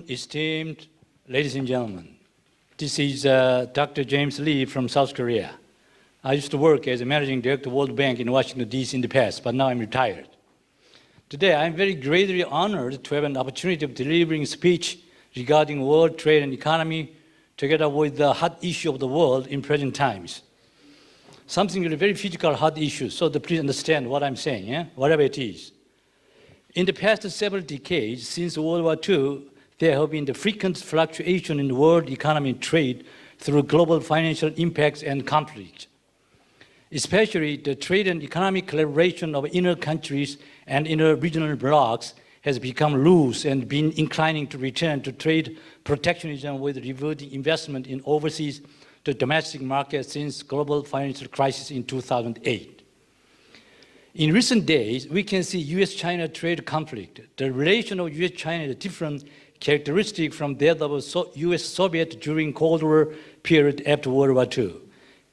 Esteemed ladies and gentlemen, this is Dr. James Lee from South Korea. I used to work as a managing director of World Bank in Washington, D.C. in the past, but now I'm retired. Today, I'm very greatly honored to have an opportunity of delivering a speech regarding world trade and economy together with the hot issue of the world in present times. Something really very physical hot issue, so please understand what I'm saying, whatever it is. In the past several decades, since World War II, there have been the frequent fluctuation in the world economy and trade through global financial impacts and conflicts. Especially the trade and economic collaboration of inner countries and inner regional blocs has become loose and been inclining to return to trade protectionism with reverting investment in overseas to domestic markets since global financial crisis in 2008. In recent days, we can see US-China trade conflict. The relation of US-China is different characteristic from that of US-Soviet during Cold War period after World War II,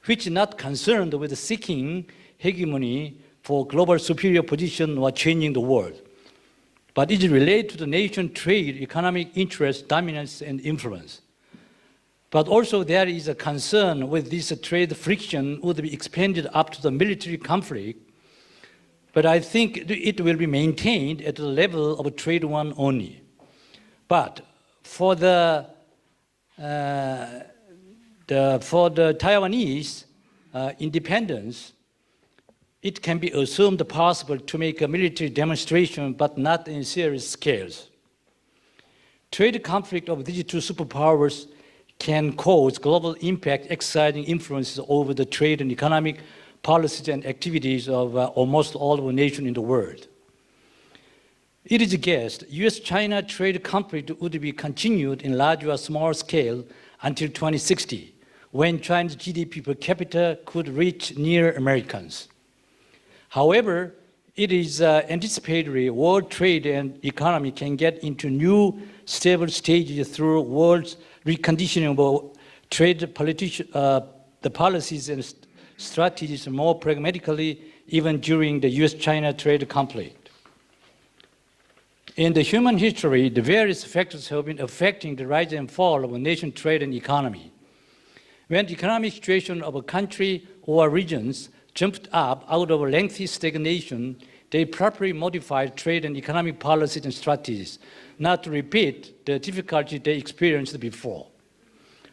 which is not concerned with seeking hegemony for global superior position or changing the world, but it is related to the nation trade, economic interest, dominance, and influence. But also there is a concern with this trade friction would be expanded up to the military conflict, but I think it will be maintained at the level of a trade one only. But for the Taiwanese independence, it can be assumed possible to make a military demonstration, but not in serious scales. Trade conflict of these two superpowers can cause global impact, exercising influences over the trade and economic policies and activities of almost all of the nations in the world. It is guessed US-China trade conflict would be continued in large or small scale until 2060, when China's GDP per capita could reach near Americans. However, it is anticipatory world trade and economy can get into new stable stages through world's reconditioning of trade the policies and strategies more pragmatically even during the US-China trade conflict. In the human history, the various factors have been affecting the rise and fall of a nation trade and economy. When the economic situation of a country or regions jumped up out of a lengthy stagnation, they properly modified trade and economic policies and strategies, not to repeat the difficulties they experienced before.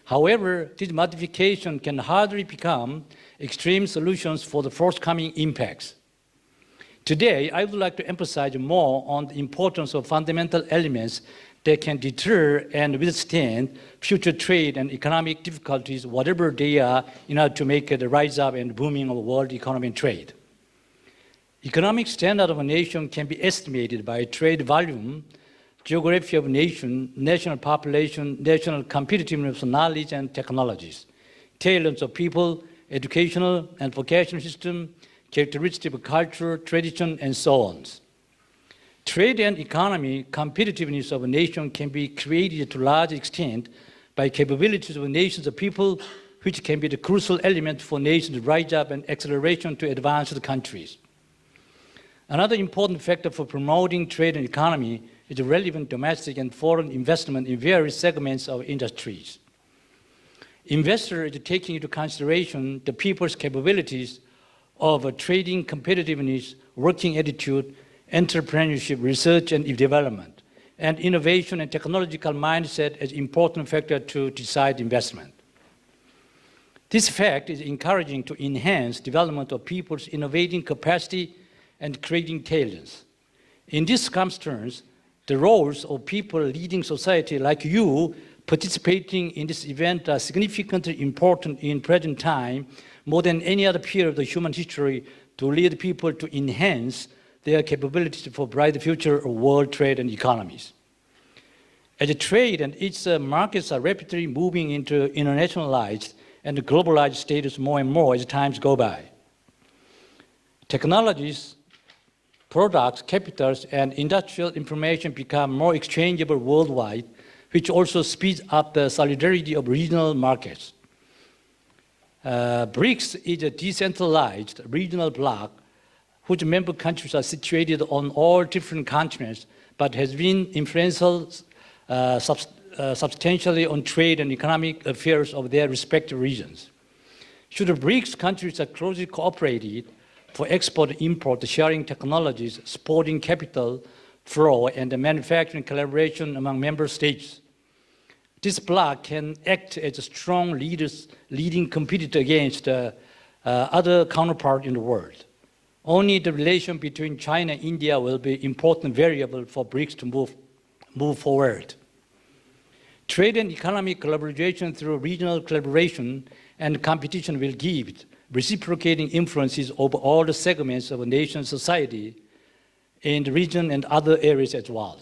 However, this modification can hardly become extreme solutions for the forthcoming impacts. Today, I would like to emphasize more on the importance of fundamental elements that can deter and withstand future trade and economic difficulties, whatever they are, in order to make the rise up and booming of world economy and trade. Economic standard of a nation can be estimated by trade volume, geography of nation, national population, national competitiveness of knowledge and technologies, talents of people, educational and vocational system, characteristics of culture, tradition, and so on. Trade and economy competitiveness of a nation can be created to a large extent by capabilities of nations of people, which can be the crucial element for nations to rise up and acceleration to advanced countries. Another important factor for promoting trade and economy is the relevant domestic and foreign investment in various segments of industries. Investors are taking into consideration the people's capabilities of trading competitiveness, working attitude, entrepreneurship, research and development, and innovation and technological mindset as important factor to decide investment. This fact is encouraging to enhance development of people's innovating capacity and creating talents. In this circumstance, the roles of people leading society like you participating in this event are significantly important in present time, more than any other period of the human history, to lead people to enhance their capabilities for bright future of world trade and economies. As trade and its markets are rapidly moving into internationalized and globalized status more and more as times go by. Technologies, products, capitals, and industrial information become more exchangeable worldwide, which also speeds up the solidarity of regional markets. BRICS is a decentralized regional bloc whose member countries are situated on all different continents, but has been influential substantially on trade and economic affairs of their respective regions. Should the BRICS countries are closely cooperated for export-import, sharing technologies, supporting capital flow, and the manufacturing collaboration among member states, this bloc can act as a strong leading competitor against other counterparts in the world. Only the relation between China and India will be an important variable for BRICS to move forward. Trade and economic collaboration through regional collaboration and competition will give reciprocating influences over all the segments of a nation's society in the region and other areas as well.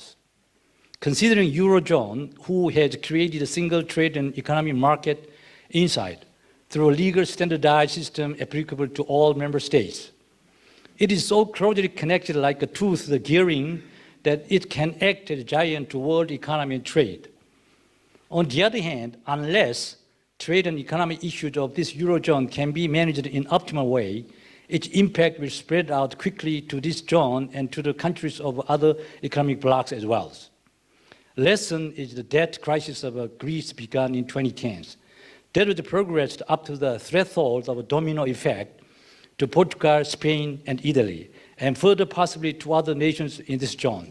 Considering Eurozone, who has created a single trade and economic market inside through a legal standardized system applicable to all member states, it is so closely connected like a tooth, the gearing, that it can act as a giant to world economy and trade. On the other hand, unless trade and economic issues of this Eurozone can be managed in an optimal way, its impact will spread out quickly to this zone and to the countries of other economic blocs as well. Lesson is the debt crisis of Greece began in 2010. That was progressed up to the threshold of a domino effect to Portugal, Spain, and Italy, and further possibly to other nations in this zone.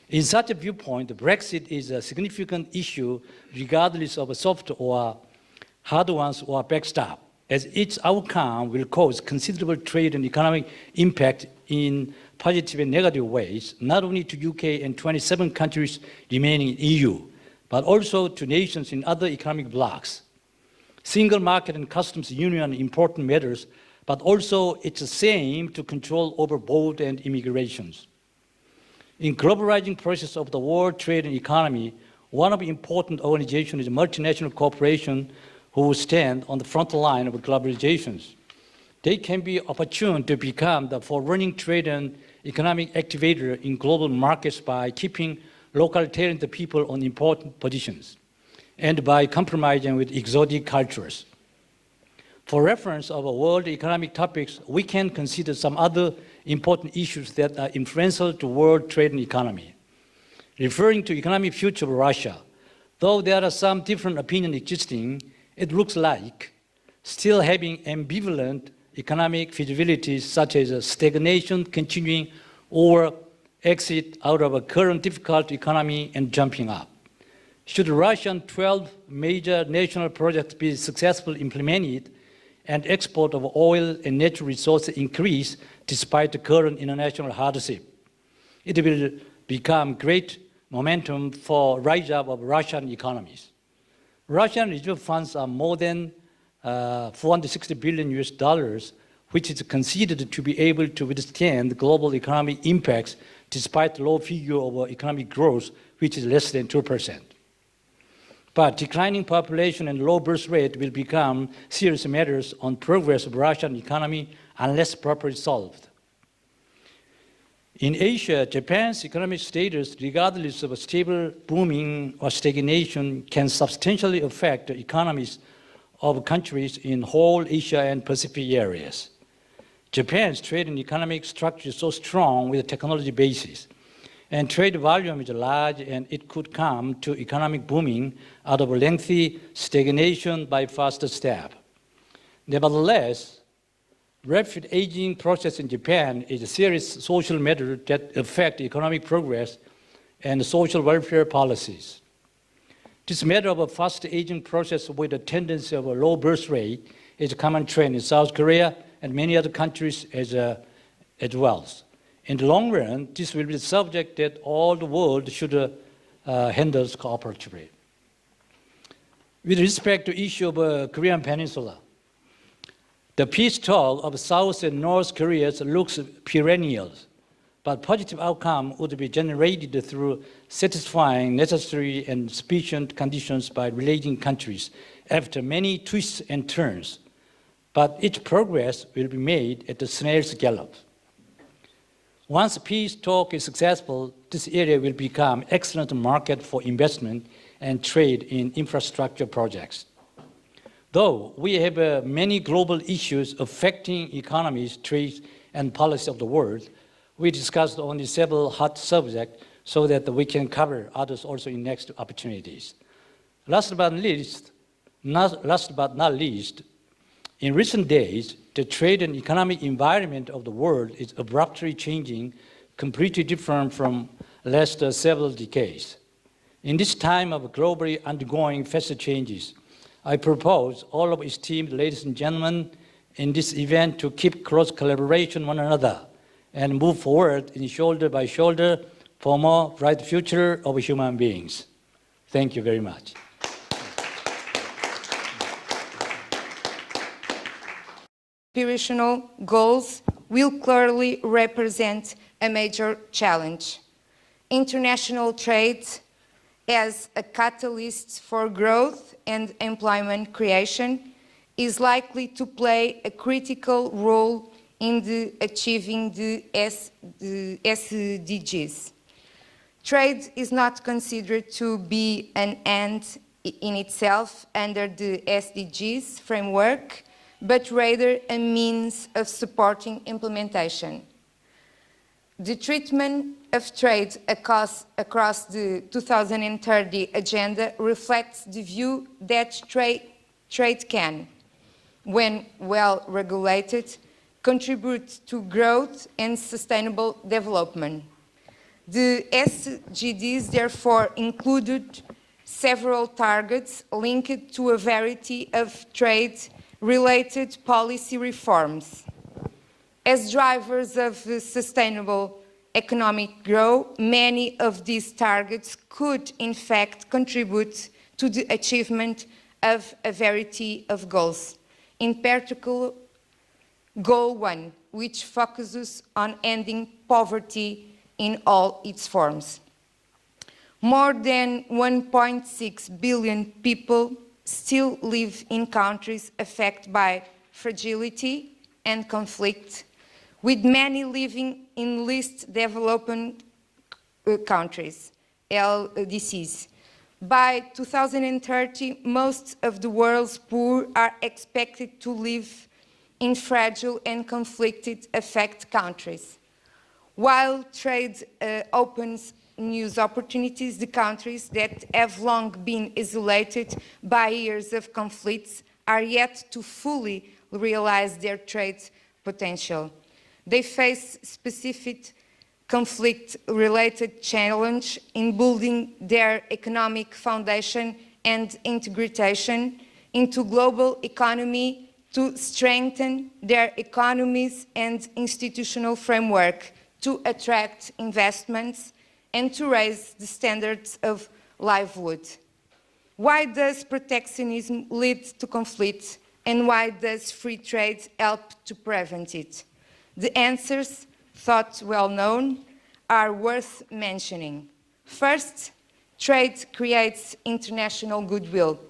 In such a viewpoint, Brexit is a significant issue regardless of a soft or hard ones or backstop, as its outcome will cause considerable trade and economic impact in positive and negative ways, not only to UK and 27 countries remaining in EU, but also to nations in other economic blocs. Single market and customs union are important matters, but also it's the same to control over board and immigrations. In globalizing process of the world trade and economy, one of the important organizations is multinational corporations who stand on the front line of globalizations. They can be opportune to become the forerunning trade and economic activator in global markets by keeping local talented people on important positions and by compromising with exotic cultures. For reference of world economic topics, we can consider some other important issues that are influential to world trade and economy. Referring to economic future of Russia, though there are some different opinions existing, it looks like still having ambivalent economic feasibilities such as stagnation continuing or exit out of a current difficult economy and jumping up. Should the Russian 12 major national projects be successfully implemented and export of oil and natural resources increase despite the current international hardship, it will become great momentum for rise up of Russian economies. Russian reserve funds are more than 460 billion US dollars, which is considered to be able to withstand global economic impacts despite the low figure of economic growth, which is less than 2%. But declining population and low birth rate will become serious matters on progress of Russian economy unless properly solved. In Asia, Japan's economic status, regardless of a stable, booming, or stagnation, can substantially affect the economies of countries in whole Asia and Pacific areas. Japan's trade and economic structure is so strong with a technology basis, and trade volume is large, and it could come to economic booming out of a lengthy stagnation by faster step. Nevertheless, rapid aging process in Japan is a serious social matter that affects economic progress and social welfare policies. This matter of a fast aging process with a tendency of a low birth rate is a common trend in South Korea and many other countries as well. In the long run, this will be the subject that all the world should handle cooperatively. With respect to the issue of Korean Peninsula, the peace talk of South and North Korea looks perennial, but positive outcome would be generated through satisfying necessary and sufficient conditions by relating countries after many twists and turns. But its progress will be made at the snail's gallop. Once peace talk is successful, this area will become an excellent market for investment and trade in infrastructure projects. Though we have many global issues affecting economies, trade, and policy of the world, we discussed only several hot subjects, so that we can cover others also in next opportunities. Last but not least, in recent days, the trade and economic environment of the world is abruptly changing, completely different from last several decades. In this time of globally undergoing fast changes, I propose all of esteemed ladies and gentlemen in this event to keep close collaboration with one another and move forward in shoulder by shoulder for a more bright future of human beings. Thank you very much. Aspirational goals will clearly represent a major challenge. International trade as a catalyst for growth and employment creation is likely to play a critical role in achieving the SDGs. Trade is not considered to be an end in itself under the SDGs framework, but rather a means of supporting implementation. The treatment of trade across the 2030 agenda reflects the view that trade can, when well regulated, contribute to growth and sustainable development. The SDGs therefore included several targets linked to a variety of trade-related policy reforms. As drivers of sustainable economic growth, many of these targets could in fact contribute to the achievement of a variety of goals. In particular, Goal 1, which focuses on ending poverty in all its forms. More than 1.6 billion people still live in countries affected by fragility and conflict, with many living in least developed countries, LDCs. By 2030, most of the world's poor are expected to live in fragile and conflicted affected countries. While trade opens new opportunities, the countries that have long been isolated by years of conflicts are yet to fully realize their trade potential. They face specific conflict-related challenge in building their economic foundation and integration into global economy to strengthen their economies and institutional framework to attract investments and to raise the standards of livelihood. Why does protectionism lead to conflict, and why does free trade help to prevent it? The answers, thought well known, are worth mentioning. First, trade creates international goodwill,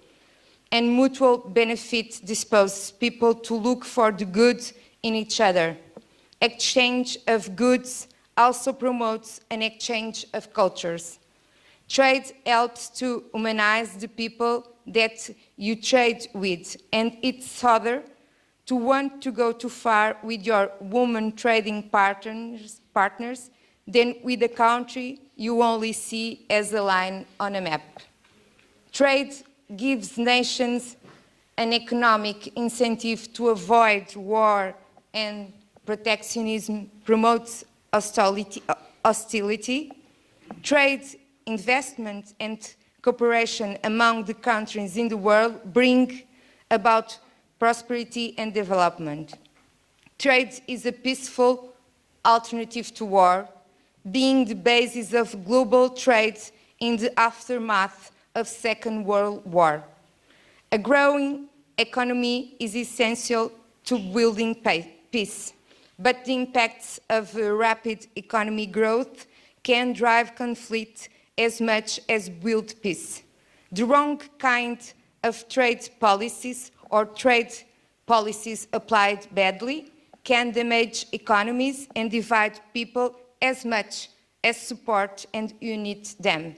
and mutual benefit disposes people to look for the good in each other. Exchange of goods also promotes an exchange of cultures. Trade helps to humanize the people that you trade with, and it's harder to want to go too far with your woman trading partners than with a country you only see as a line on a map. Trade gives nations an economic incentive to avoid war, and protectionism promotes hostility. Trade, investment, and cooperation among the countries in the world bring about prosperity and development. Trade is a peaceful alternative to war, being the basis of global trade in the aftermath of the Second World War. A growing economy is essential to building peace, but the impacts of rapid economic growth can drive conflict as much as build peace. The wrong kind of trade policies or trade policies applied badly can damage economies and divide people as much as support and unite them.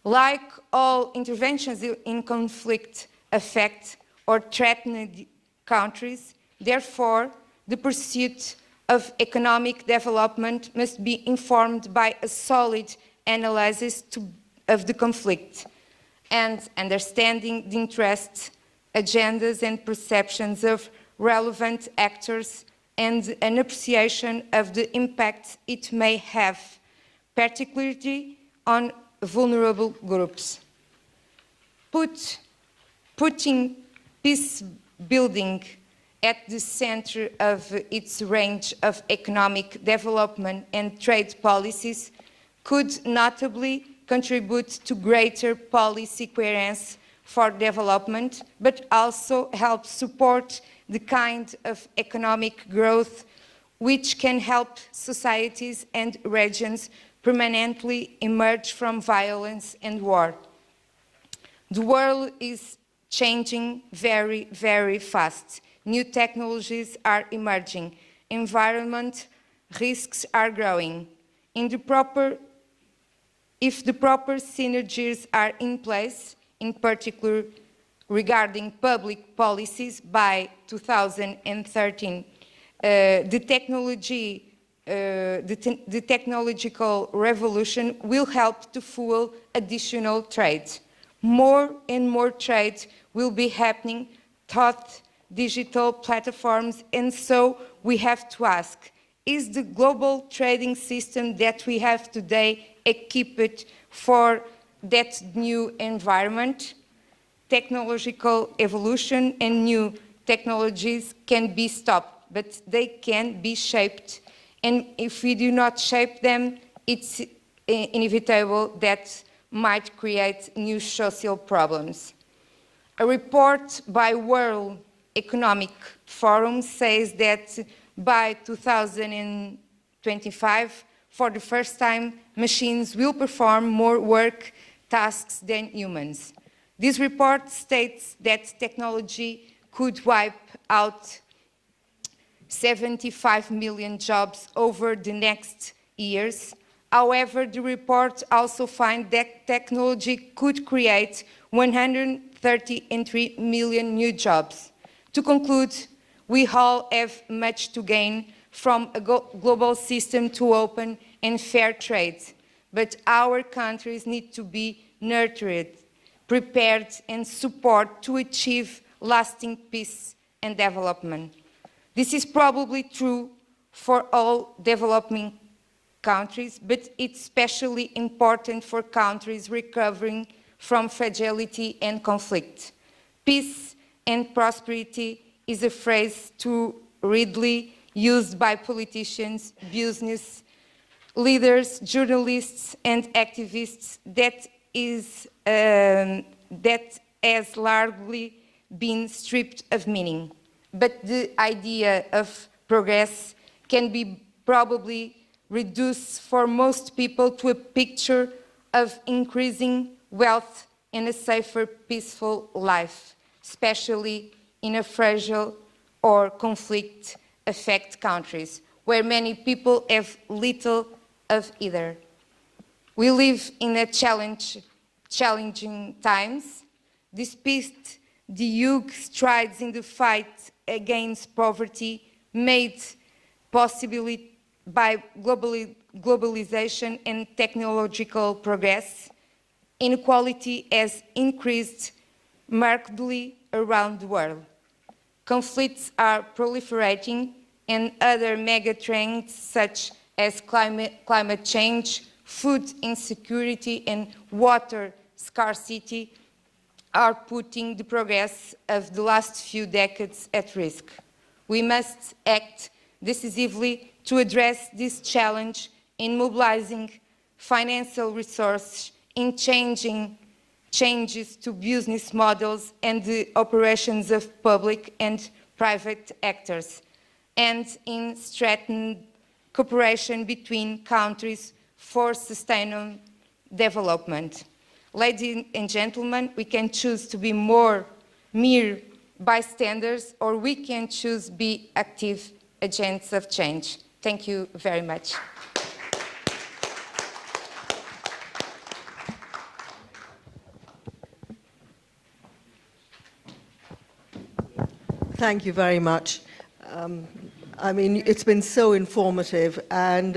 Like all interventions in conflict affect or threaten countries, therefore, the pursuit of economic development must be informed by a solid analysis of the conflict and understanding the interests, agendas and perceptions of relevant actors and an appreciation of the impact it may have, particularly on vulnerable groups. Putting peace building at the center of its range of economic development and trade policies could notably contribute to greater policy coherence for development, but also help support the kind of economic growth which can help societies and regions permanently emerge from violence and war. The world is changing very, very fast. New technologies are emerging. Environment risks are growing. If the proper synergies are in place, in particular regarding public policies by 2013, the technological revolution will help to fuel additional trade. More and more trade will be happening through digital platforms, and so we have to ask, is the global trading system that we have today equipped for that new environment? Technological evolution and new technologies can be stopped, but they can be shaped. And if we do not shape them, it's inevitable that might create new social problems. A report by World Economic Forum says that by 2025, for the first time, machines will perform more work tasks than humans. This report states that technology could wipe out 75 million jobs over the next years. However, the report also finds that technology could create 133 million new jobs. To conclude, we all have much to gain from a global system to open and fair trade, but our countries need to be nurtured, prepared and supported to achieve lasting peace and development. This is probably true for all developing countries, but it's especially important for countries recovering from fragility and conflict. Peace and prosperity is a phrase too readily used by politicians, business leaders, journalists, and activists that has largely been stripped of meaning. But the idea of progress can be probably reduced for most people to a picture of increasing wealth and a safer, peaceful life, especially in a fragile or conflict-affected countries, where many people have little of either. We live in a challenging times. Despite the huge strides in the fight against poverty made possible by globalization and technological progress, inequality has increased markedly around the world. Conflicts are proliferating, and other mega trends such as climate change, food insecurity, and water scarcity are putting the progress of the last few decades at risk. We must act decisively to address this challenge in mobilizing financial resources, in changes to business models and the operations of public and private actors, and in strengthening cooperation between countries for sustainable development. Ladies and gentlemen, we can choose to be mere bystanders, or we can choose to be active agents of change. Thank you very much. Thank you very much. I mean, it's been so informative, and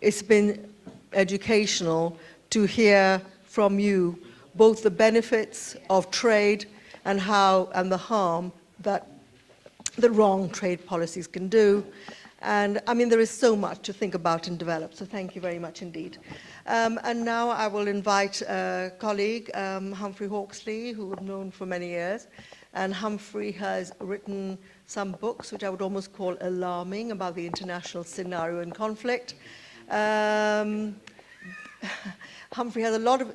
it's been educational to hear from you both the benefits of trade and the harm that the wrong trade policies can do. And I mean, there is so much to think about and develop, so thank you very much indeed. And now I will invite a colleague, Humphrey Hawksley, who I've known for many years. And Humphrey has written some books, which I would almost call alarming, about the international scenario and conflict. Humphrey has a lot of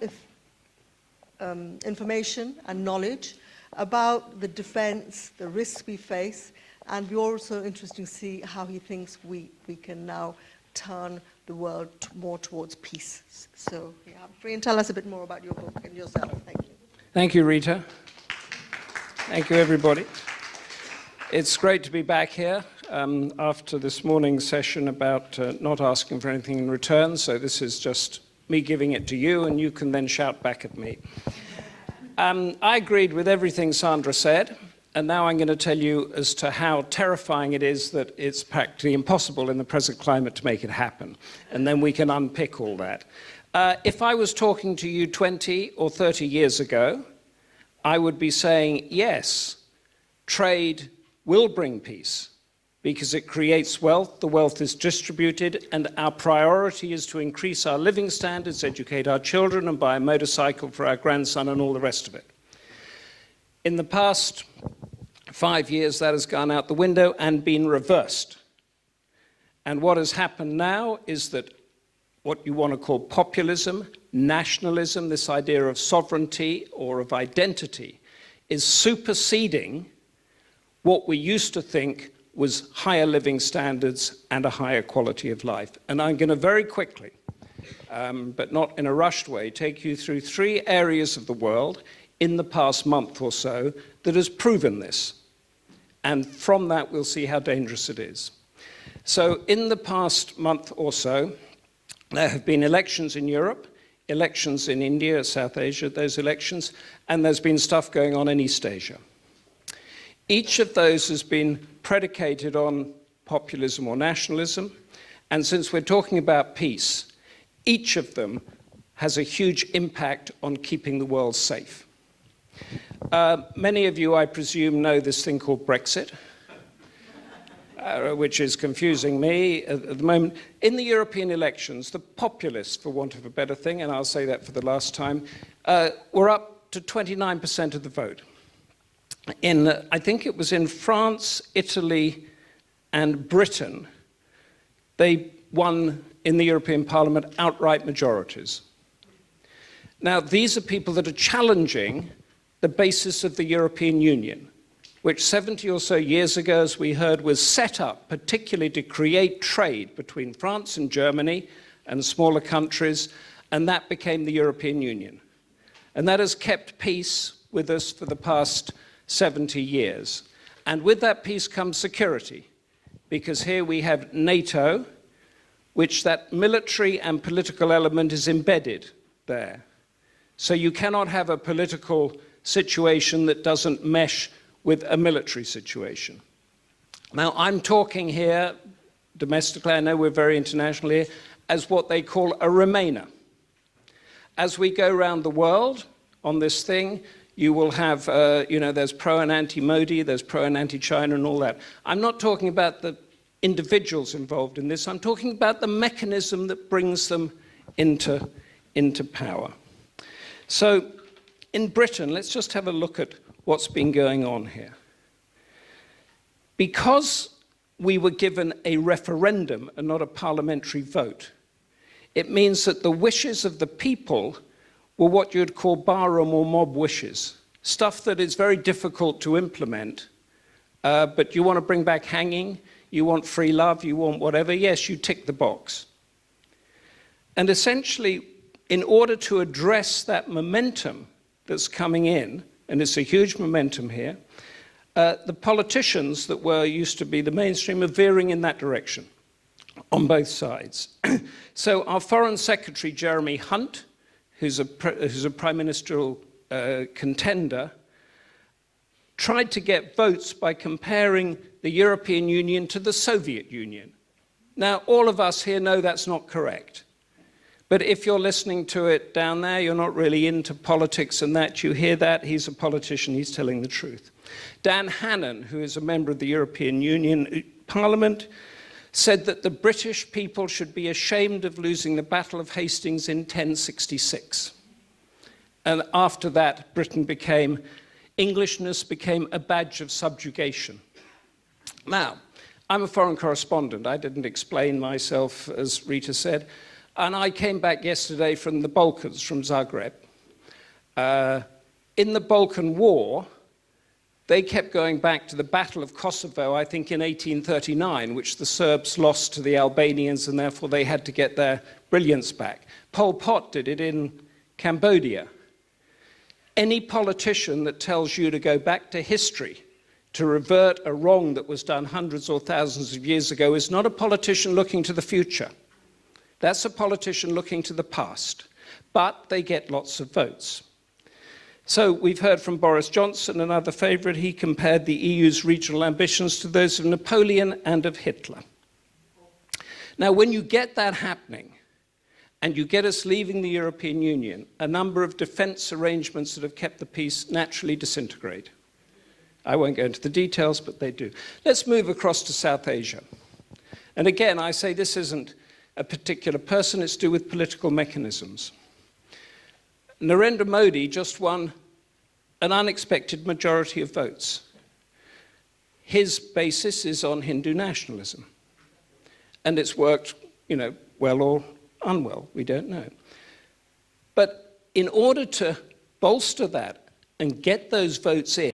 information and knowledge about the defense, the risks we face, and we're also interested to see how he thinks we can now turn the world more towards peace. So, yeah, Humphrey, and tell us a bit more about your book and yourself. Thank you. Thank you, Rita. Thank you, everybody. It's great to be back here after this morning's session about not asking for anything in return. So this is just me giving it to you, and you can then shout back at me. I agreed with everything Sandra said, and now I'm going to tell you as to how terrifying it is that it's practically impossible in the present climate to make it happen. And then we can unpick all that. If I was talking to you 20 or 30 years ago, I would be saying, yes, trade will bring peace because it creates wealth, the wealth is distributed, and our priority is to increase our living standards, educate our children, and buy a motorcycle for our grandson and all the rest of it. In the past 5 years, that has gone out the window and been reversed. And what has happened now is that what you want to call populism, nationalism, this idea of sovereignty or of identity, is superseding what we used to think was higher living standards and a higher quality of life. And I'm going to very quickly, but not in a rushed way, take you through 3 areas of the world in the past month or so that has proven this. And from that, we'll see how dangerous it is. So in the past month or so, there have been elections in Europe, elections in India, South Asia, those elections, and there's been stuff going on in East Asia. Each of those has been predicated on populism or nationalism, and since we're talking about peace, each of them has a huge impact on keeping the world safe. Many of you, I presume, know this thing called Brexit, which is confusing me at the moment. In the European elections, the populists, for want of a better thing, and I'll say that for the last time, were up to 29% of the vote. I think it was in France, Italy, and Britain, they won in the European Parliament outright majorities. Now, these are people that are challenging the basis of the European Union, which 70 or so years ago, as we heard, was set up particularly to create trade between France and Germany and smaller countries, and that became the European Union. And that has kept peace with us for the past 70 years. And with that peace comes security, because here we have NATO, which that military and political element is embedded there. So you cannot have a political situation that doesn't mesh with a military situation. Now, I'm talking here domestically, I know we're very international here, as what they call a Remainer. As we go around the world on this thing, you will have, there's pro and anti-Modi, there's pro and anti-China and all that. I'm not talking about the individuals involved in this, I'm talking about the mechanism that brings them into power. So in Britain, let's just have a look at what's been going on here. Because we were given a referendum and not a parliamentary vote, it means that the wishes of the people were what you'd call barroom or mob wishes, stuff that is very difficult to implement, but you want to bring back hanging, you want free love, you want whatever, yes, you tick the box. And essentially, in order to address that momentum that's coming in, and it's a huge momentum here, the politicians that were used to be the mainstream are veering in that direction on both sides. So our Foreign Secretary, Jeremy Hunt, who's a prime ministerial contender, tried to get votes by comparing the European Union to the Soviet Union. Now, all of us here know that's not correct. But if you're listening to it down there, you're not really into politics and that, you hear that, he's a politician, he's telling the truth. Dan Hannan, who is a member of the European Union Parliament, said that the British people should be ashamed of losing the Battle of Hastings in 1066. And after that, Englishness became a badge of subjugation. Now, I'm a foreign correspondent. I didn't explain myself, as Rita said. And I came back yesterday from the Balkans, from Zagreb. In the Balkan War, they kept going back to the Battle of Kosovo, I think in 1839, which the Serbs lost to the Albanians, and therefore they had to get their brilliance back. Pol Pot did it in Cambodia. Any politician that tells you to go back to history to revert a wrong that was done hundreds or thousands of years ago is not a politician looking to the future. That's a politician looking to the past. But they get lots of votes. So we've heard from Boris Johnson, another favourite. He compared the EU's regional ambitions to those of Napoleon and of Hitler. Now, when you get that happening, and you get us leaving the European Union, a number of defence arrangements that have kept the peace naturally disintegrate. I won't go into the details, but they do. Let's move across to South Asia. And again, I say this isn't a particular person, it's to do with political mechanisms. Narendra Modi just won an unexpected majority of votes. His basis is on Hindu nationalism. And it's worked, well or unwell, we don't know. But in order to bolster that and get those votes in,